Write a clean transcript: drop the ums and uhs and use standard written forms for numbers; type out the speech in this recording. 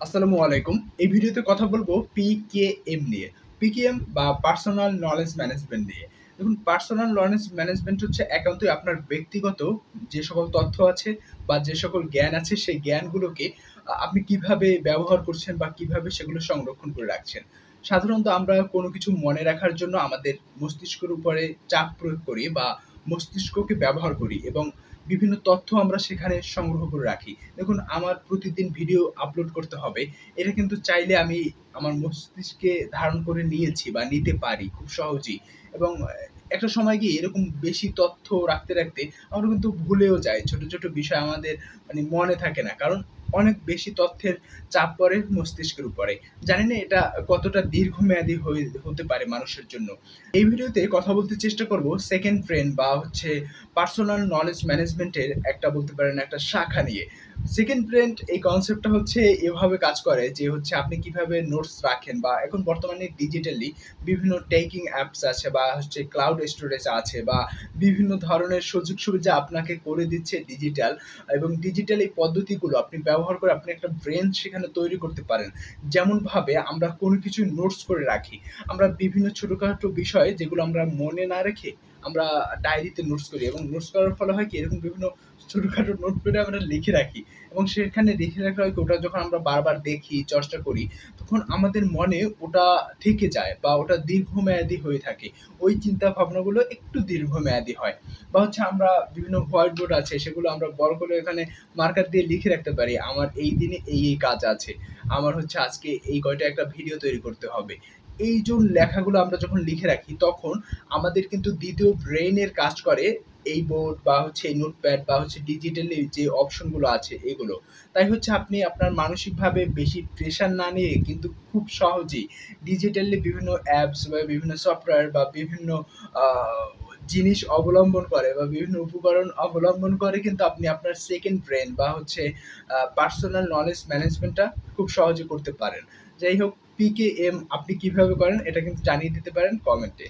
আসসালামু আলাইকুম। এই ভিডিওতে কথা বলব পিকেএম নিয়ে। পিকেএম বা পার্সোনাল নলেজ ম্যানেজমেন্ট নিয়ে। দেখুন, পার্সোনাল নলেজ ম্যানেজমেন্ট হচ্ছে একান্তই আপনার ব্যক্তিগত যে সকল তথ্য আছে বা যে সকল জ্ঞান আছে সেই জ্ঞানগুলোকে আপনি কিভাবে ব্যবহার করছেন বা কিভাবে সেগুলো সংরক্ষণ করে রাখছেন। সাধারণত আমরা কোনো কিছু মনে রাখার জন্য আমাদের মস্তিষ্কের উপরে চাপ প্রয়োগ করি বা মস্তিষ্ককে ব্যবহার করি এবং বিভিন্ন তথ্য আমরা সেখানে সংগ্রহ করে রাখি। দেখুন, আমার প্রতিদিন ভিডিও আপলোড করতে হবে। এটা কিন্তু চাইলে আমি আমার মস্তিষ্কে ধারণ করে নিয়েছি বা নিতে পারি খুব সহজেই। এবং একটা সময় গিয়ে এরকম বেশি তথ্য রাখতে আমরা কিন্তু ভুলেও যাই। ছোট, ছোট বিষয় আমাদের মনে থাকে না। কারণ অনেক বেশি তথ্যের চাপ পড়ে মস্তিষ্কের উপরে। জানি না এটা কতটা দীর্ঘমেয়াদী হতে পারে মানুষের জন্য। এই ভিডিওতে কথা বলতে চেষ্টা করব সেকেন্ড ব্রেইন বা পার্সোনাল নলেজ ম্যানেজমেন্টের একটা বলতে পারেন একটা শাখা নিয়ে। সেকেন্ড ব্রেইন এই কনসেপ্টটা এভাবে কাজ করে যে আপনি কিভাবে নোটস রাখেন বা এখন বর্তমানে ডিজিটালি বিভিন্ন টেকিং অ্যাপস আছে বা ক্লাউড স্টোরেজ আছে বা বিভিন্ন ধরনের সুযোগ সুবিধা আপনাকে করে দিচ্ছে ডিজিটাল, এবং ডিজিটাল এই পদ্ধতিগুলো আপনি ব্যবহার করে আপনি একটা ব্রেইন সেখানে তৈরি করতে পারেন। যেমনভাবে আমরা কোনো কিছু নোটস করে রাখি। আমরা বিভিন্ন ছোটখাটো বিষয় যেগুলো আমরা মনে না রেখে আমরা ডায়েরিতে নোটস করি, এবং নোটস করার ফলে হয় কি এরকম বিভিন্ন ছোটখাটো নোট করে আমরা লিখে রাখি, এবং সেখানে লিখে রাখা হয় কি ওটা যখন আমরা বারবার দেখি, চর্চা করি, তখন আমাদের মনে ওটা থেকে যায় বা ওটা দীর্ঘমেয়াদী হয়ে থাকে। ওই চিন্তা ভাবনাগুলো একটু দীর্ঘমেয়াদী হয়। বা আমরা বিভিন্ন হোয়াইট বোর্ড আছে সেগুলো আমরা বড় করে এখানে মার্কার দিয়ে লিখে রাখতে পারি আমার এই দিনে এই কাজ আছে। আমার আজকে এই কয়টা একটা ভিডিও তৈরি করতে হবে। এই যে লেখাগুলো আমরা যখন লিখে রাখি তখন আমাদের কিন্তু দ্বিতীয় ব্রেইনের কাজ করে এই বোর্ড বা এই নোটপ্যাড বা ডিজিটালি যে অপশনগুলো আছে এগুলো। তাই আপনি আপনার মানসিকভাবে বেশি প্রেশার না নিয়ে কিন্তু খুব সহজেই ডিজিটালি বিভিন্ন অ্যাপস বা বিভিন্ন সফটওয়্যার বা বিভিন্ন আ জিনিস অবলম্বন করে বা বিভিন্ন উপকরণ অবলম্বন করে কিন্তু আপনি আপনার সেকেন্ড ব্রেইন বা পার্সোনাল নলেজ ম্যানেজমেন্টটা খুব সহজে করতে পারেন। যাই হোক, পিকেএম আপনি কিভাবে করেন এটা কিন্তু জানিয়ে দিতে পারেন কমেন্টে।